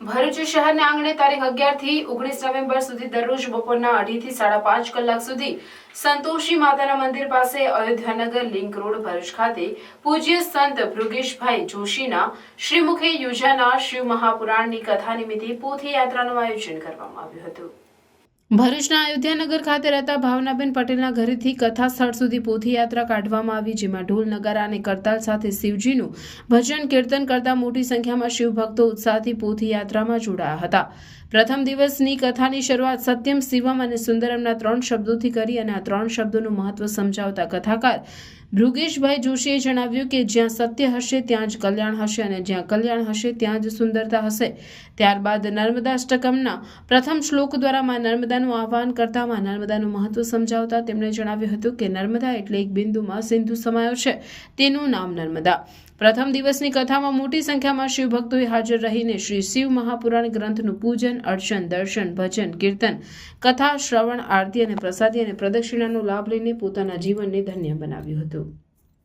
ભરૂચ શહેરના આંગણે તારીખ 11 થી 19 નવેમ્બર સુધી દરરોજ બપોરના 2:30 થી 5:30 કલાક સુધી સંતોષી માતાના મંદિર પાસે અયોધ્યાનગર લિંક રોડ ભરૂચ ખાતે પૂજ્ય સંત ભૃગેશભાઈ જોશીના શ્રીમુખે યોજાનાર શિવ મહાપુરાણની કથા નિમિત્તે પોથી યાત્રાનું આયોજન કરવામાં આવ્યું હતું। ભરૂચના અયોધ્યાનગર ખાતે રહેતા ભાવનાબેન પટેલના ઘરેથી કથા સ્થળ સુધી પોથી યાત્રા કાઢવામાં આવી, જેમાં ઢોલ નગારા અને કરતાલ સાથે શિવજીનું ભજન કીર્તન કરતા મોટી સંખ્યામાં શિવ ભક્તો ઉત્સાહથી પોથી યાત્રામાં જોડાયા હતા। પ્રથમ દિવસની કથાની શરૂઆત સત્યમ શિવમ અને સુંદરમના 3 શબ્દોથી કરી અને આ 3 શબ્દોનું મહત્વ સમજાવતા કથાકાર ભૃગેશભાઈ જોશીએ જણાવ્યું કે જ્યાં સત્ય હશે ત્યાં જ કલ્યાણ હશે અને જ્યાં કલ્યાણ હશે ત્યાં જ સુંદરતા હશે। ત્યારબાદ નર્મદાષ્ટકમના પ્રથમ શ્લોક દ્વારા માં નર્મદાનું આહ્વાન કરતા માં નર્મદાનું મહત્વ સમજાવતા તેમણે જણાવ્યું હતું કે નર્મદા એટલે એક બિંદુમાં સિંધુ સમાયો છે, તેનું નામ નર્મદા। પ્રથમ દિવસની કથામાં મોટી સંખ્યામાં શિવ ભક્તોએ હાજર રહીને શ્રી શિવ મહાપુરાણ ગ્રંથનું પૂજન, અર્ચન, દર્શન, ભજન, કીર્તન, કથા, શ્રવણ, આરતી અને પ્રસાદી અને પ્રદક્ષિણાનો લાભ લઈને પોતાના જીવનને ધન્ય બનાવ્યું હતું।